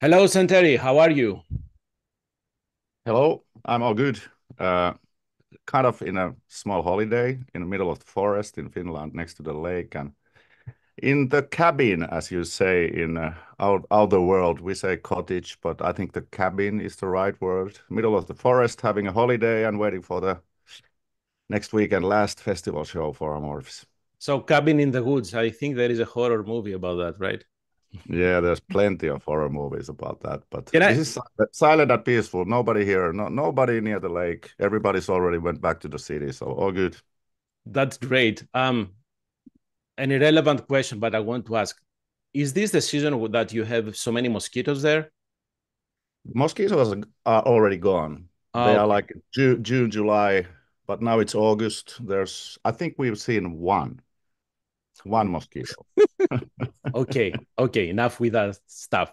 Hello, Santeri. How are you? Hello, I'm all good. Uh, Kind of in a small holiday in the middle of the forest in Finland, next to the lake, and in the cabin, as you say in out the world, we say cottage, but I think the cabin is the right word. Middle of the forest, having a holiday and waiting for the next weekend last festival show for AMORPHIS. So, Cabin in the Woods. I think there is a horror movie about that, right? Yeah, there's plenty of horror movies about that, but Can this I? is silent and peaceful. Nobody here, nobody near the lake. Everybody's already went back to the city, so all good. That's great. An irrelevant question, but I want to ask: Is this the season that you have so many mosquitoes there? Mosquitoes are already gone. Ah, They are okay, like June, July, but now it's August. I think we've seen one mosquito. okay. Enough with that stuff.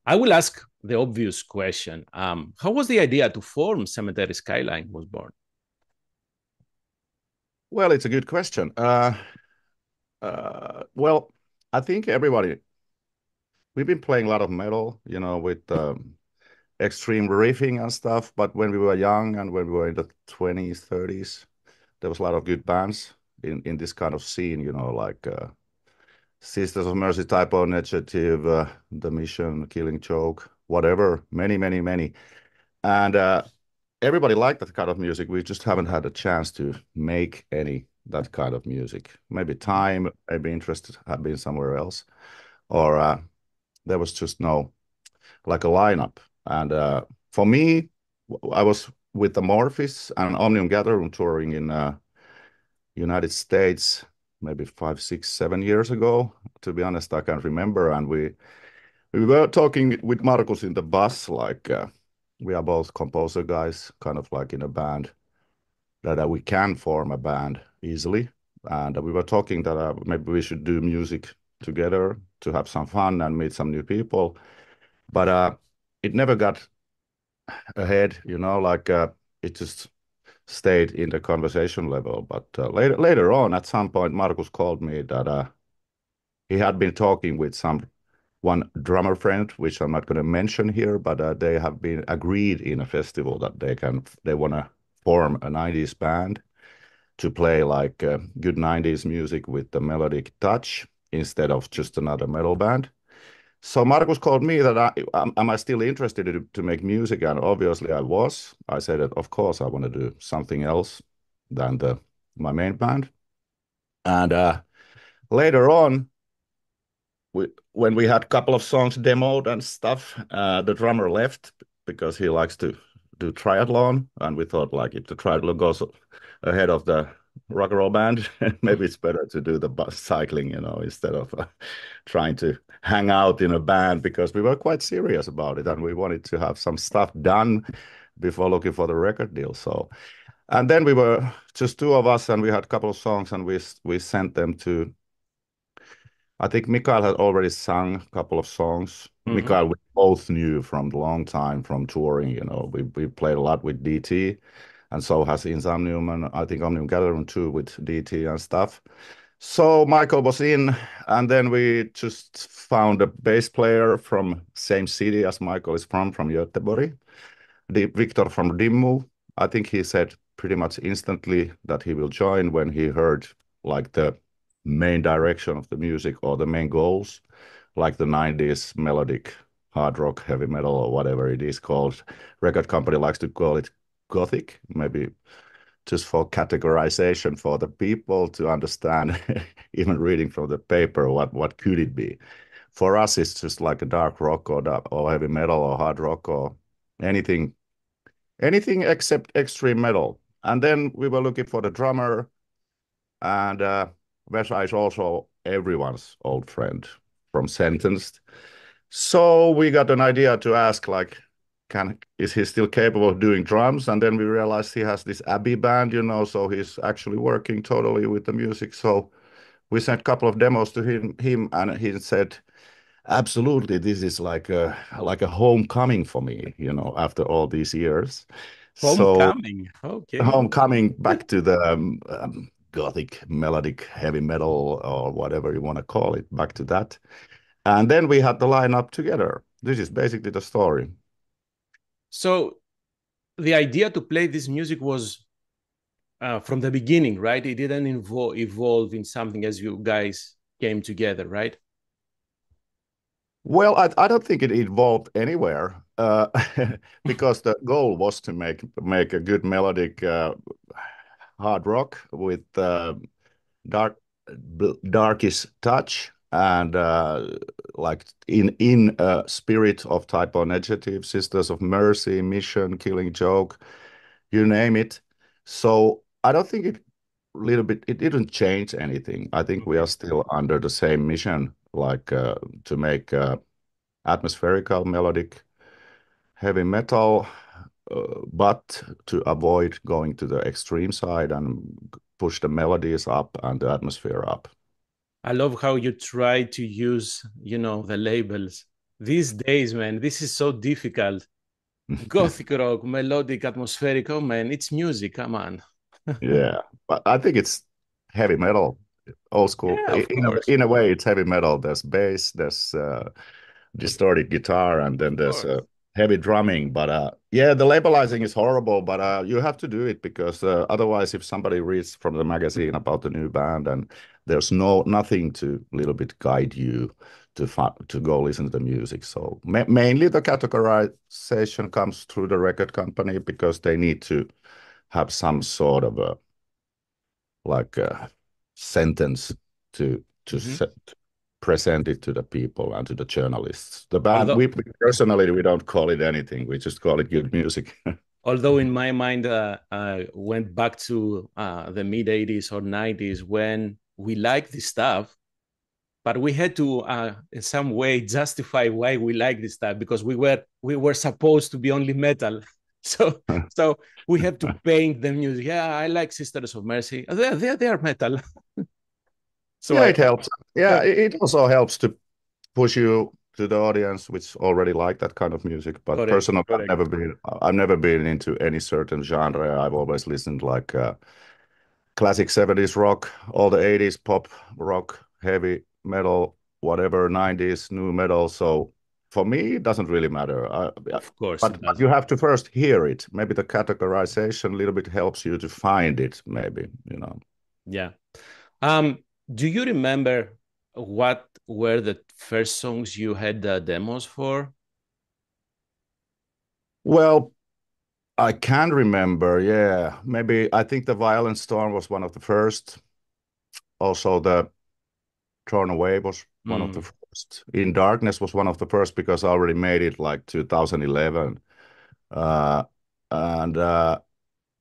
I will ask the obvious question. How was the idea to form Cemetery Skyline was born? Well, it's a good question. Well, I think we've been playing a lot of metal, with extreme riffing and stuff. But when we were young and when we were in the 20s, 30s, there was a lot of good bands in this kind of scene, like Sisters of Mercy, Type O Initiative, The Mission, Killing Joke, whatever, many, many, many. And everybody liked that kind of music. We just haven't had a chance to make any that kind of music. Maybe time, maybe interest have been somewhere else, or there was just no like a lineup. And for me, I was with Amorphis and OMNIUM GATHERUM touring in United States maybe 5, 6, 7 years ago. To be honest, I can't remember. And we were talking with Markus in the bus, like we are both composer guys, kind of like in a band that we can form a band easily. And we were talking that maybe we should do music together to have some fun and meet some new people. But it never got ahead, like it just stayed in the conversation level. But later on, at some point, Markus called me that he had been talking with one drummer friend, which I'm not going to mention here, but they have been agreed in a festival that they want to form a 90s band to play like good 90s music with the melodic touch instead of just another metal band. So Markus called me that am I still interested to make music? And obviously I was. I said that of course I want to do something else than my main band. And later on, when we had a couple of songs demoed and stuff, the drummer left because he likes to do triathlon, and we thought like if the triathlon goes ahead of the rock and roll band, maybe it's better to do the bus cycling, instead of trying to hang out in a band because we were quite serious about it and we wanted to have some stuff done before looking for the record deal. So, and then we were just two of us, and we had a couple of songs, and we sent them to I think Mikael had already sung a couple of songs. Mhm. Mikael, we both knew from a long time from touring. We played a lot with DT, and so has INSOMNIUM, and I think OMNIUM GATHERUM too with DT and stuff. So Michael was in, and then we just found a bass player from same city as Michael is from Göteborg, Victor from DIMMU. I think he said pretty much instantly that he will join when he heard like the main direction of the music or the main goals, like the 90s melodic hard rock, heavy metal, or whatever it is called. Record company likes to call it Gothic, maybe just for categorization for the people to understand, even reading from the paper, what could it be? For us, it's just like a dark rock or heavy metal or hard rock or anything anything except extreme metal. And then we were looking for the drummer, and Vesa is also everyone's old friend from Sentenced. So we got an idea to ask, like, can is he still capable of doing drums? And then we realized he has this ABBEY band, so he's actually working totally with the music. So we sent a couple of demos to him, and he said, absolutely, this is like a homecoming for me, after all these years. So Homecoming. Okay. homecoming back to the gothic melodic heavy metal or whatever you want to call it, back to that. And then we had the lineup together. This is basically the story. So the idea to play this music was from the beginning, right? It didn't evolve in something as you guys came together, right? Well, I don't think it evolved anywhere because the goal was to make a good melodic hard rock with dark darkish touch and like in spirit of Type O Negative, Sisters of Mercy, Mission, Killing Joke, you name it. So I don't think it didn't change anything. I think we Okay. are still under the same mission, like to make atmospherical melodic heavy metal, but to avoid going to the extreme side and push the melodies up and the atmosphere up. I love how you try to use, the labels. These days, man, this is so difficult. Gothic rock, melodic, atmospheric. Oh man, it's music. Come on. Yeah, but I think it's heavy metal, old school. Yeah, of course, In a way, it's heavy metal. There's bass, there's distorted guitar, and then of there's course. heavy drumming. But yeah, the labelizing is horrible, but you have to do it because otherwise, if somebody reads from the magazine about the new band and there's nothing to little bit guide you to go listen to the music. So mainly the categorization comes through the record company because they need to have some sort of a like a sentence to Mhm. set, present it to the people and to the journalists. The band, Although, we personally, we don't call it anything. We just call it good music. although in my mind, went back to the mid '80s or '90s when we liked this stuff, but we had to, in some way, justify why we like this stuff because we were supposed to be only metal. So so we have to paint the music. Yeah, I like Sisters of Mercy. They are metal. So Yeah, I it helps. Yeah, yeah, it also helps to push you to the audience, which already like that kind of music. But correct, personally, correct. I've never been into any certain genre. I've always listened like classic 70s rock, all the 80s pop rock, heavy metal, whatever, 90s new metal. So for me, it doesn't really matter. Of course But it does. you have to first hear it. Maybe the categorization a little bit helps you to find it, maybe, you know. Yeah. Um, do you remember what were the first songs you had the demos for? Well, I can remember, yeah. Maybe I think the Violent Storm was one of the first. Also, the Torn Away was one of the Mm. first. In Darkness was one of the first because I already made it like 2011. Uh, and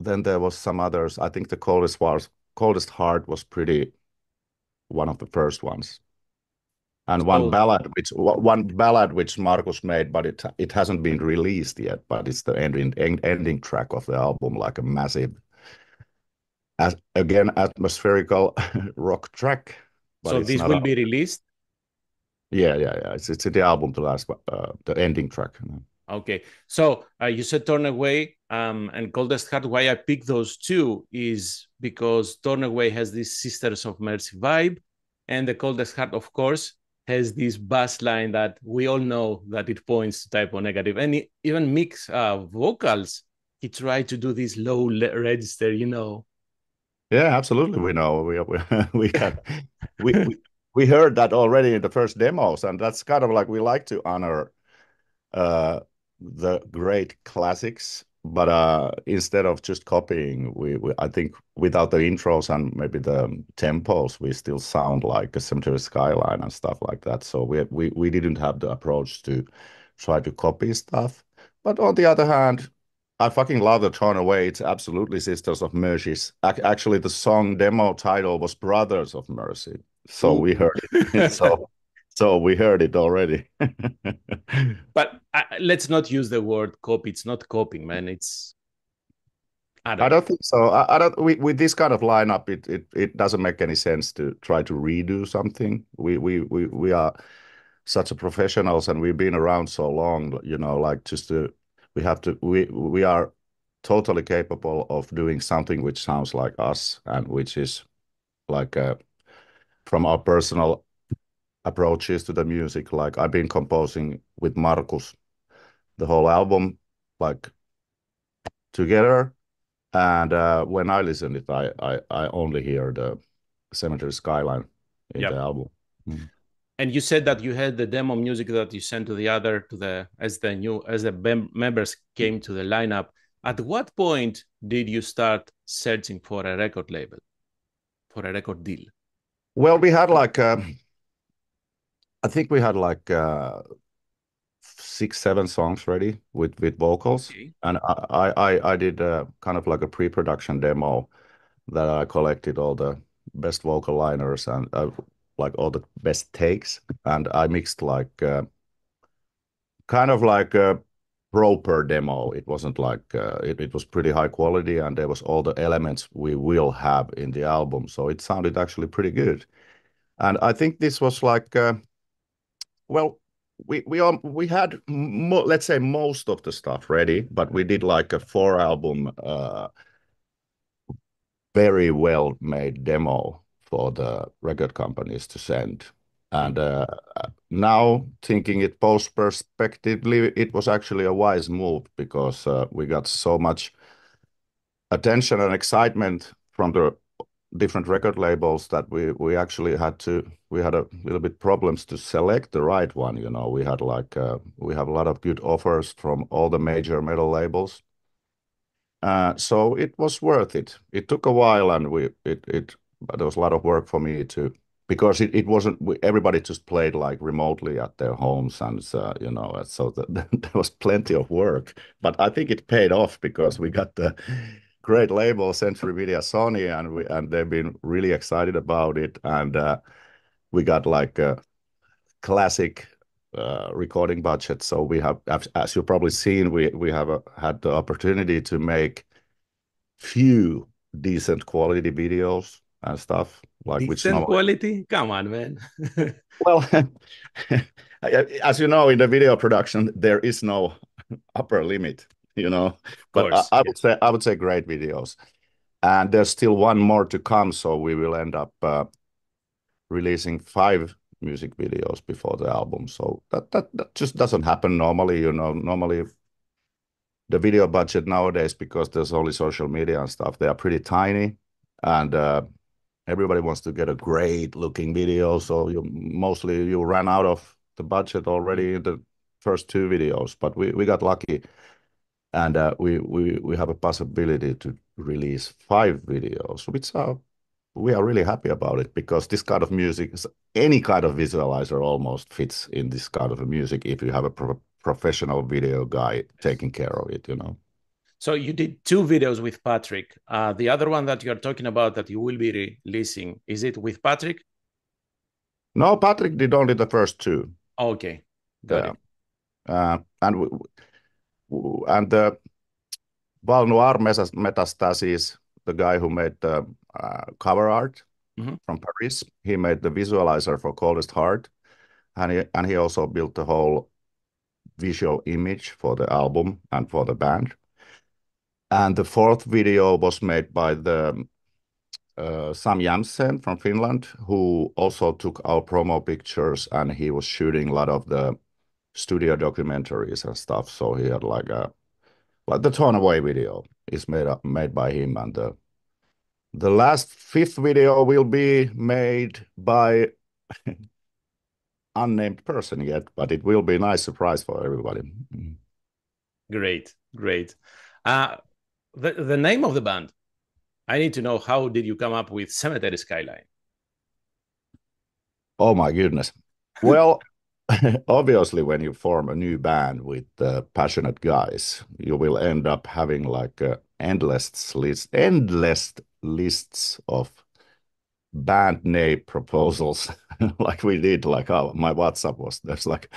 then there was some others. I think the Coldest Heart was pretty one of the first ones. And So one ballad which Markus made, but it hasn't been released yet. But it's the ending track of the album, like a massive, as again atmospherical rock track. But so it's this not will a be released. yeah. It's the album, the ending track. Okay. So you said Torn Away and Coldest Heart. Why I picked those two is because Torn Away has this Sisters of Mercy vibe, and the Coldest Heart, of course, has this bass line that we all know that it points to Type O Negative. And even mix vocals, he tried to do this low register. Yeah, absolutely. We know we can we we heard that already in the first demos, and that's kind of like we like to honor uh the great classics, but instead of just copying, we I think without the intros and maybe the tempos, we still sound like a Cemetery Skyline and stuff like that. So we didn't have the approach to try to copy stuff. But on the other hand, I fucking love the tone away. It's absolutely Sisters of Mercy. Actually, the song demo title was Brothers of Mercy. So we Ooh. heard it. So we heard it already. But let's not use the word copy. It's not copying, man. I don't I know. don't think so. I don't. With this kind of lineup, it doesn't make any sense to try to redo something. We are such a professionals, and we've been around so long. You know, like just to we are totally capable of doing something which sounds like us and which is like from our personal approaches to the music. Like I've been composing with Markus the whole album, like together. And when I listen it, I only hear the Cemetery Skyline in the Yep. album. Mm. And you said that you had the demo music that you sent to the other to the as the members came to the lineup. At what point did you start searching for a record label, for a record deal? Well, we had like I think we had like 6, 7 songs ready with vocals, Okay. and I did kind of like a pre-production demo that I collected all the best vocal liners and like all the best takes, and I mixed like kind of like a proper demo. It wasn't like it was pretty high quality, and there was all the elements we will have in the album, so it sounded actually pretty good. And I think this was like well, we had let's say most of the stuff ready, but we did like a 4 album, very well made demo for the record companies to send. And now thinking it post perspectively, it was actually a wise move because we got so much attention and excitement from the different record labels that we actually had a little bit problems to select the right one. You know, we had like we have a lot of good offers from all the major metal labels, so it was worth it. It took a while, and there was a lot of work for me to, because it wasn't everybody just played like remotely at their homes, and you know, so there was plenty of work. But I think it paid off because we got the great label Century Media Sony, and they've been really excited about it, and we got like a classic recording budget. So we have, as you've probably seen, we have had the opportunity to make few decent quality videos and stuff like which Decent normally, quality? Come on, man. Of well, as you know, in the video production there is no upper limit, you know. But course. I Yeah. would say great videos, and there's still one more to come, so we will end up releasing 5 music videos before the album. So that just doesn't happen normally, you know. Normally the video budget nowadays, because there's only social media and stuff, they are pretty tiny, and everybody wants to get a great looking video. So you ran out of the budget already in the first 2 videos. But we got lucky, and we have a possibility to release 5 videos, which we are really happy about it, because this kind of music is, any kind of visualizer almost fits in this kind of a music if you have a professional video guy taking care of it, you know. So you did 2 videos with Patrick. The other one that you're talking about that you will be releasing, is it with Patrick? No, Patrick did only the first 2. Okay, got Yeah. it. And Val Noir Metastasis, the guy who made the cover art Mhm. from Paris, he made the visualizer for Coldest Heart, and he also built the whole visual image for the album and for the band. And the 4th video was made by the Sam Jansen from Finland, who also took our promo pictures, and he was shooting a lot of the studio documentaries and stuff. So he had like the Torn Away video is made by him, and the last 5th video will be made by unnamed person yet, but it will be a nice surprise for everybody. Great, great. Uh, the name of the band, I need to know, how did you come up with Cemetery Skyline? Oh my goodness. Well, obviously, when you form a new band with passionate guys, you will end up having like endless lists of band name proposals, like we did. Like, oh, my WhatsApp was, there's like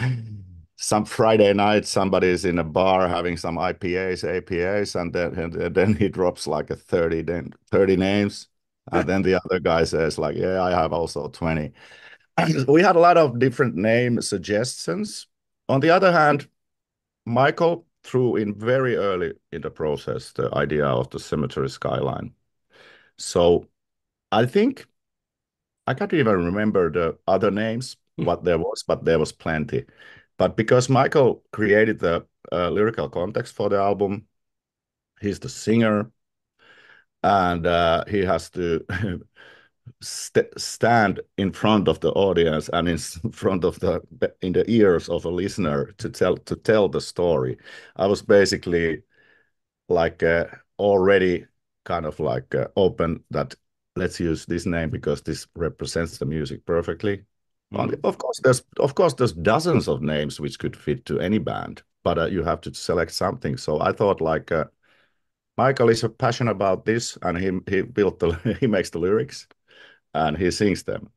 some Friday night, somebody's in a bar having some IPAs, APAs, and then he drops like a 30 names, and then the other guy says like, yeah, I have also 20. We had a lot of different name suggestions. On the other hand, Michael threw in very early in the process the idea of the cemetery skyline. So I think I can't even remember the other names, what there was, but there was plenty. But because Michael created the lyrical context for the album, he's the singer, and he has to stand in front of the audience and in front of in the ears of a listener to tell the story. I was basically like already kind of like open that let's use this name because this represents the music perfectly. And Mm. of course there's dozens of names which could fit to any band, but you have to select something. So I thought like Michael is passionate about this, and he built the he makes the lyrics and he sings them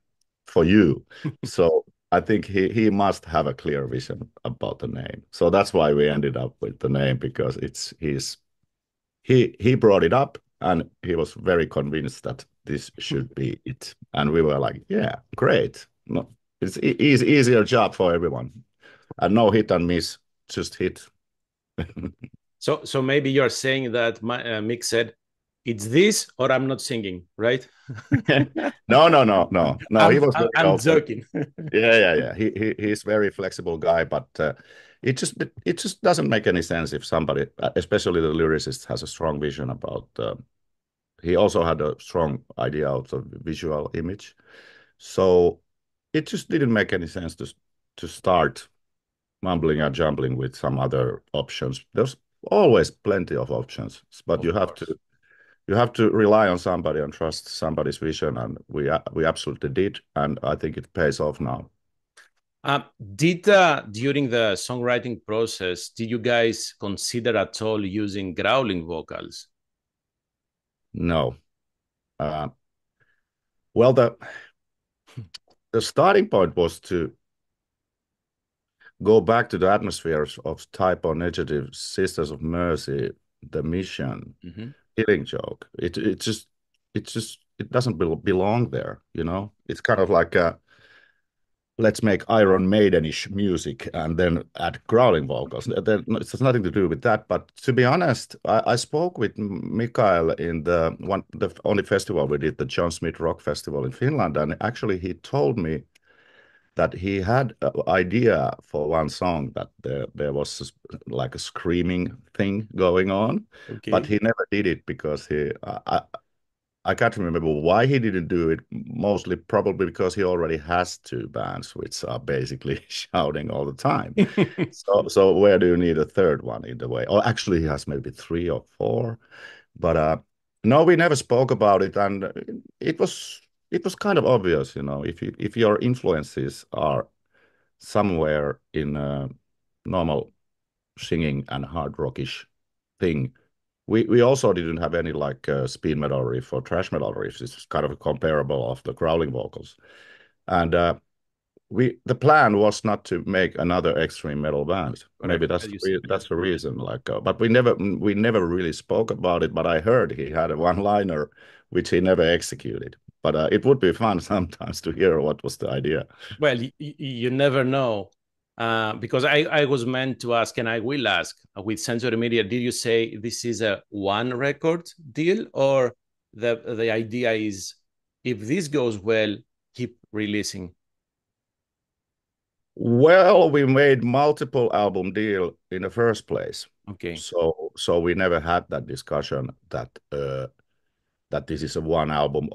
for you. So I think he must have a clear vision about the name. So that's why we ended up with the name, because he brought it up and he was very convinced that this should be it. And we were like, yeah, great. No, it's easier job for everyone. And no hit and miss, just hit. So maybe you're saying that Mick said, "It's this or I'm not singing," right? No. He was very I'm open. joking. Yeah. He's very flexible guy, but it just doesn't make any sense if somebody, especially the lyricist, has a strong vision about. He also had a strong idea of the visual image, so it just didn't make any sense to start mumbling and jumbling with some other options. There's always plenty of options, but Of course. you have to rely on somebody and trust somebody's vision, and we absolutely did, and I think it pays off now. Did during the songwriting process, did you guys consider at all using growling vocals? No, uh, well, the starting point was to go back to the atmospheres of Type O Negative, Sisters of Mercy, The Mission, Mm-hmm. Killing Joke. It doesn't belong there. It's kind of like let's make Iron Maidenish music and then add growling vocals. It has nothing to do with that. But to be honest, I spoke with Mikael in the only festival we did, the John Smith Rock Festival in Finland, and actually he told me that he had an idea for one song that there was like a screaming thing going on, but Okay. he never did it because I can't remember why he didn't do it. Mostly probably because he already has two bands which are basically shouting all the time. So where do you need a third one in the way? Or actually he has maybe three or four. But no, we never spoke about it, and it was it was kind of obvious, if your influences are somewhere in normal singing and hard rockish thing. We also didn't have any like speed metal riff or thrash metal riffs. It's kind of comparable of the growling vocals, and the plan was not to make another extreme metal band. Maybe Correct, as you said. that's the reason. Like, but we never really spoke about it. But I heard he had a one-liner which he never executed. But it would be fun sometimes to hear what was the idea. Well, you never know. Because I was meant to ask, and I will ask with Sensory Media, did you say this is a one record deal, or the idea is if this goes well, keep releasing? Well, we made multiple album deal in the first place. Okay. So we never had that discussion that this is a one album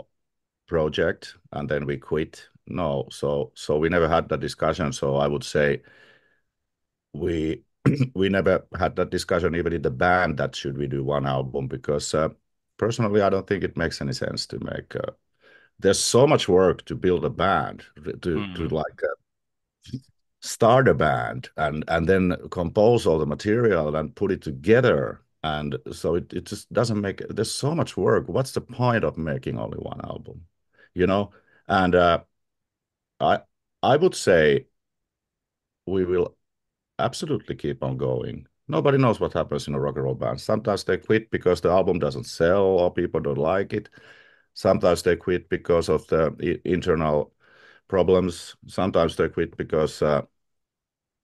project and then we quit. No, so we never had that discussion. So I would say we we never had that discussion even in the band that should we do one album, because personally I don't think it makes any sense to make. There's so much work to build a band to Mm. like start a band and then compose all the material and put it together. And so it just doesn't make, there's so much work. What's the point of making only one album? You know? And I I would say we will absolutely keep on going. Nobody knows what happens in a rock and roll band. Sometimes they quit because the album doesn't sell or people don't like it. Sometimes they quit because of the internal problems. Sometimes they quit because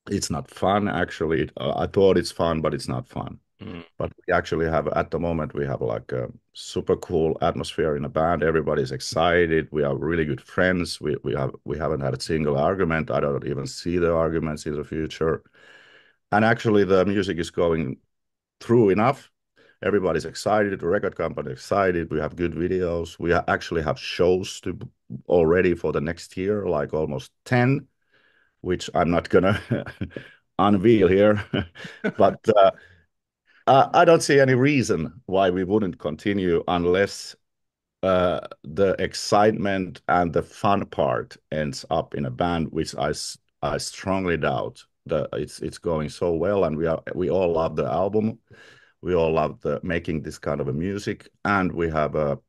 it's not fun, actually. I thought it's fun, but it's not fun. Mm. But we actually have, at the moment, we have like a super cool atmosphere in the band. Everybody's excited. We are really good friends. We haven't had a single argument. I don't even see the arguments in the future. And actually, the music is going through enough. Everybody's excited. The record company excited. We have good videos. We actually have shows to already for the next year, like almost 10, which I'm not gonna unveil here. But I don't see any reason why we wouldn't continue unless the excitement and the fun part ends up in a band, which I strongly doubt. It's going so well, and we all love the album. We all love the making this kind of a music, and we have a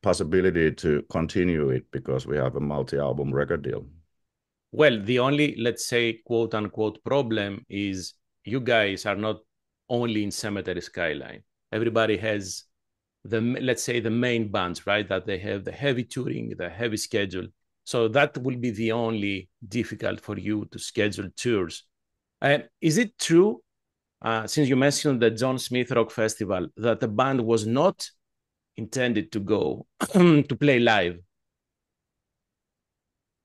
possibility to continue it because we have a multi-album record deal. Well, the only, let's say, quote unquote problem is you guys are not only in Cemetery Skyline. Everybody has the, let's say, the main bands, right? That they have the heavy touring, the heavy schedule. So that will be the only difficult for you to schedule tours. Is it true, since you mentioned the John Smith Rock Festival, that the band was not intended to go to play live?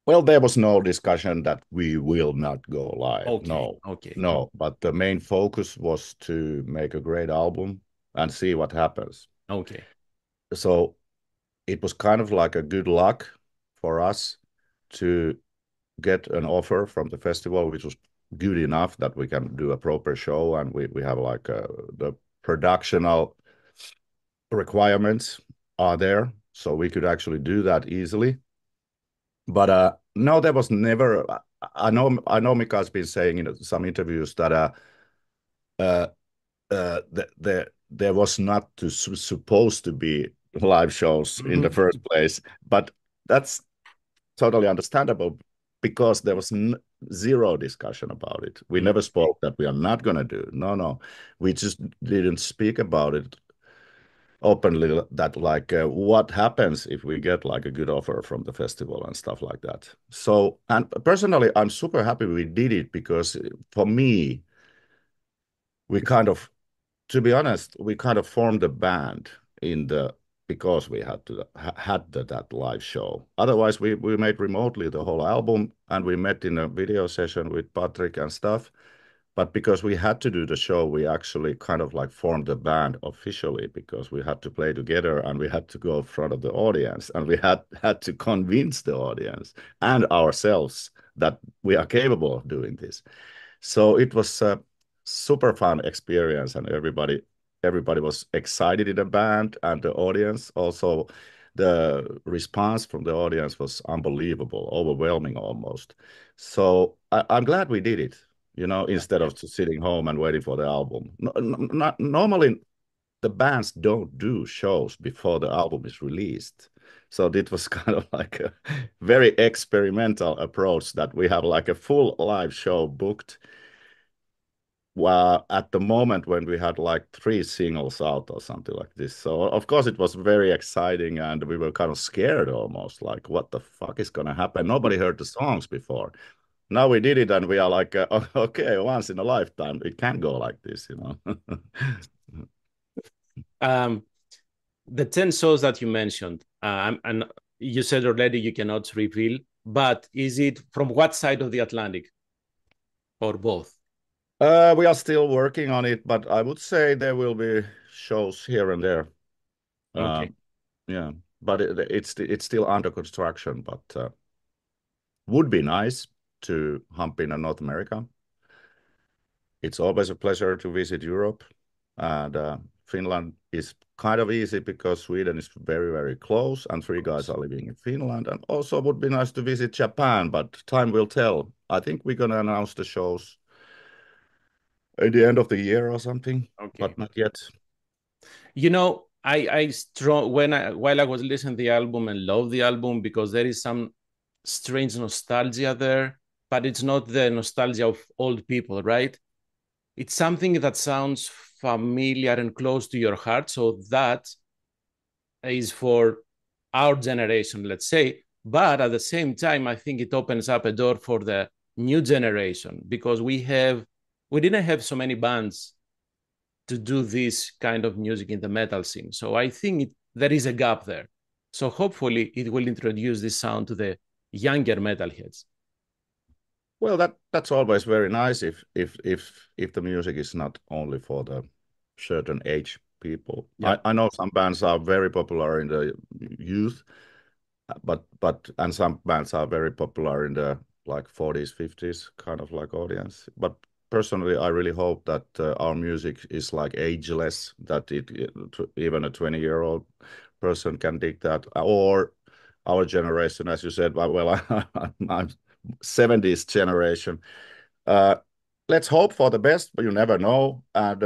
Well, there was no discussion that we will not go live. Okay, No, okay, no. But the main focus was to make a great album and see what happens. okay. So it was kind of like a good luck for us to get an offer from the festival, which was good enough that we can do a proper show, and we have like the productional requirements are there, so we could actually do that easily. But no, there was never. I know Mika's been saying in some interviews that uh, there was not supposed to be live shows in the first place, but that's totally understandable because there was zero discussion about it. We never spoke that we are not going to do. No, no, we just didn't speak about it openly. That like what happens if we get like a good offer from the festival and stuff like that. So, and personally, I'm super happy we did it because for me, we kind of, to be honest, we kind of formed a band in the because we had that live show. Otherwise, we made remotely the whole album, and we met in a video session with Patrick and stuff. But because we had to do the show, we actually kind of like formed the band officially because we had to play together and we had to go in front of the audience and we had to convince the audience and ourselves that we are capable of doing this. So it was a super fun experience, and everybody was excited in the band, and the audience also. The response from the audience was unbelievable, overwhelming almost. So I'm glad we did it, instead of just sitting home and waiting for the album. Normally, the bands don't do shows before the album is released. So it was kind of like a very experimental approach that we have like a full live show booked. Well, at the moment when we had like 3 singles out or something like this. So of course it was very exciting and we were kind of scared almost like what the fuck is going to happen? Nobody heard the songs before. Now we did it and we are like, okay, once in a lifetime, it can go like this. Um, the 10 shows that you mentioned, and you said already you cannot reveal, but is it from what side of the Atlantic or both? We are still working on it, but I would say there will be shows here and there. Okay. Yeah, but it's still under construction, but would be nice to hump in North America. It's always a pleasure to visit Europe, and Finland is kind of easy because Sweden is very, very close, and 3 guys are living in Finland. And also would be nice to visit Japan, but time will tell. I think we're gonna announce the shows at the end of the year or something, Okay. but not yet. I strong while I was listening to the album and love the album because there is some strange nostalgia there, but it's not the nostalgia of old people, right? It's something that sounds familiar and close to your heart. So that is for our generation, let's say. But at the same time, I think it opens up a door for the new generation because we didn't have so many bands to do this kind of music in the metal scene. So I think there is a gap there. So hopefully it will introduce this sound to the younger metalheads. Well, that's always very nice if the music is not only for the certain age people. Yeah. I know some bands are very popular in the youth, and some bands are very popular in the like 40s, 50s kind of like audience. But personally, I really hope that our music is like ageless, that even a 20-year-old person can dig that, or our generation, as you said. Well, I'm 70s generation. Uh, let's hope for the best, but you never know. And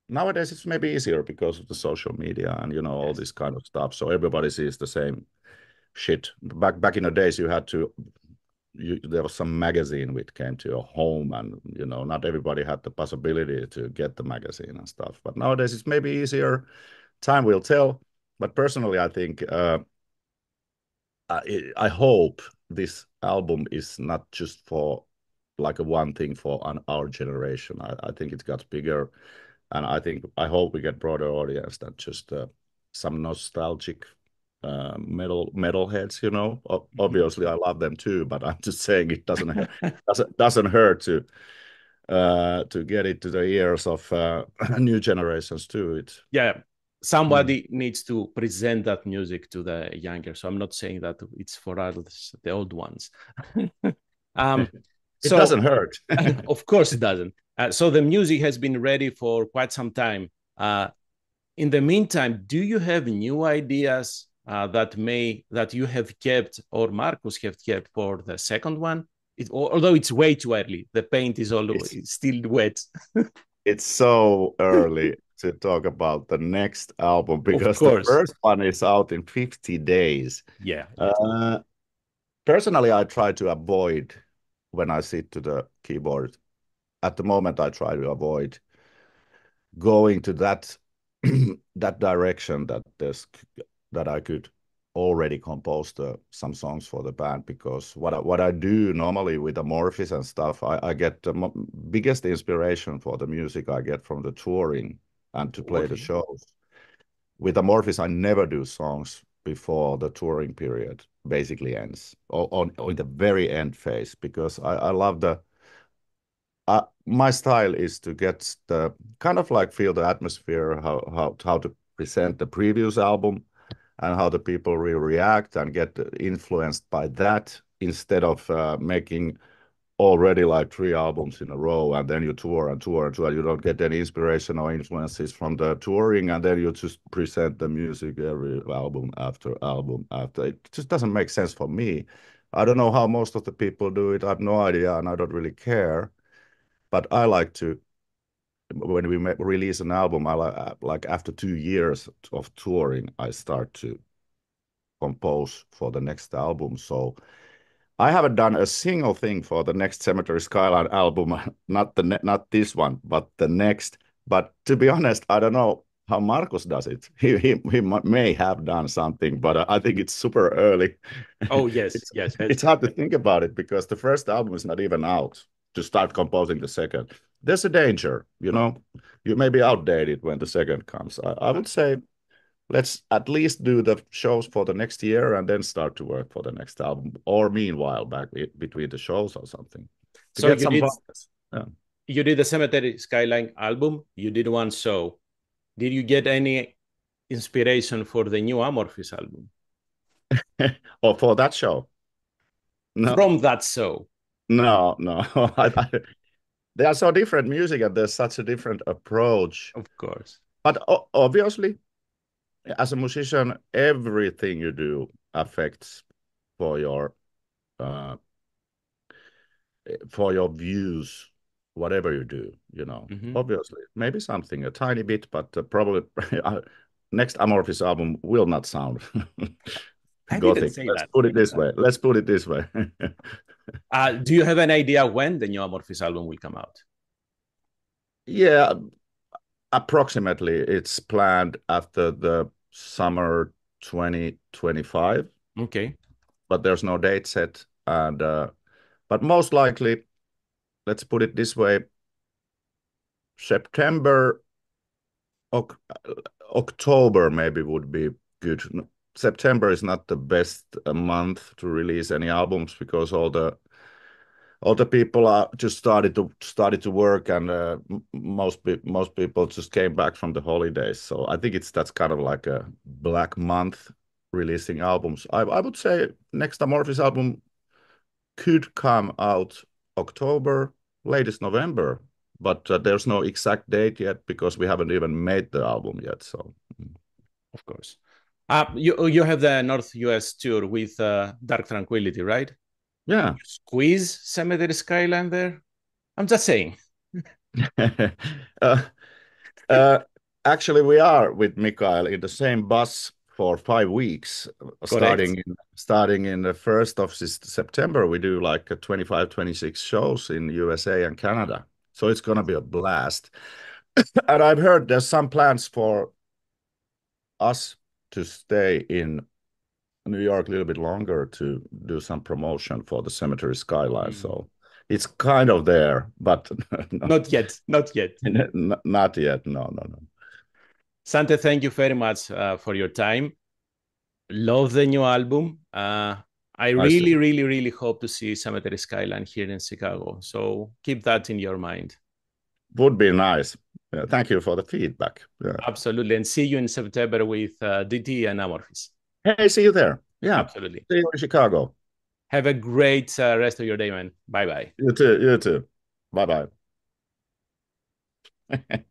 nowadays it's maybe easier because of the social media and all Yes. this kind of stuff. So everybody sees the same shit. Back in the days, there was some magazine which came to your home, and not everybody had the possibility to get the magazine and stuff. But nowadays it's maybe easier. Time will tell. But personally, I think I hope this album is not just for like a one thing for our generation. I think it got bigger, and I hope we get broader audience than just some nostalgic metalheads. Obviously I love them too, but I'm just saying it doesn't hurt to get it to the ears of new generations too. Yeah, Mm. somebody needs to present that music to the younger. So I'm not saying that it's for us, the old ones. um, It so doesn't hurt. of course it doesn't. So the music has been ready for quite some time. In the meantime, do you have new ideas that you have kept or Markus have kept for the second one? Although it's way too early, the paint is It's always still wet. it's so early to talk about the next album Of because the course. first one is out in 50 days. Yeah. Yes. Uh, Personally, I try to avoid when I sit to the keyboard. At the moment, I try to avoid going to that that direction that I could already compose some songs for the band, because what I do normally with Amorphis and stuff, I get the biggest inspiration for the music I get from the touring and to play the Okay. shows. With Amorphis, I never do songs before the touring period basically ends, or in the very end phase, because I love my style is to get the kind of like feel the atmosphere, how to present the previous album and how the people will react and get influenced by that, instead of making already like 3 albums in a row and then you tour and tour and tour. You don't get any inspiration or influences from the touring, and then you just present the music every album after album after. It just doesn't make sense for me. I don't know how most of the people do it. I have no idea, and I don't really care. But I like to, when we release an album, I like after 2 years of touring, I start to compose for the next album. So I haven't done a single thing for the next Cemetery Skyline album, not this one, but the next. But to be honest, I don't know how Markus does it. He may have done something, but I think it's super early. Oh, yes. It's Yes. it's hard to think about it because the first album is not even out to start composing the second. There's a danger, you may be outdated when the second comes. I would say let's at least do the shows for the next year and then start to work for the next album, or meanwhile back between the shows or something, to So get some practice. Yeah. you did the Cemetery Skyline album. You did one show. Did you get any inspiration for the new Amorphis album Or for that show? No, from that show? no. They are so different music and there's such a different approach. Of course. But obviously, as a musician, everything you do affects for your uh, views, whatever you do, Mm-hmm. obviously, maybe something a tiny bit, but probably next Amorphis album will not sound I didn't Gothic. say Let's that. put it this way. Let's put it this way. Do you have an idea when the new Amorphis album will come out? Yeah, approximately it's planned after the summer 2025, Okay. but there's no date set. And but most likely, let's put it this way, September Oc October maybe would be good. September is not the best month to release any albums because all the people are just started to work, and most people just came back from the holidays. So I think that's kind of like a black month releasing albums. I would say next Amorphis album could come out October, latest November, but there's no exact date yet because we haven't even made the album yet. So Of course. You have the North US tour with Dark Tranquillity, right? Could yeah. you squeeze Cemetery Skyline there? I'm just saying. uh, uh, Actually, we are with Mikael in the same bus for 5 weeks, Correct. starting in the 1st of September. We do like 25, 26 shows in USA and Canada. So it's gonna be a blast. And I've heard there's some plans for us to stay in New York a little bit longer to do some promotion for the Cemetery Skyline. Mm. So it's kind of there, but no, Not yet. Not yet. not yet. No, no, no. Sante, thank you very much for your time. Love the new album. I Nice to really, really, really hope to see Cemetery Skyline here in Chicago. So keep that in your mind. would be nice. Thank you for the feedback. Yeah. Absolutely. And see you in September with DT and Amorphis. Hey, see you there. Yeah. Absolutely. See you in Chicago. Have a great rest of your day, man. Bye bye. You too. You too. Bye bye.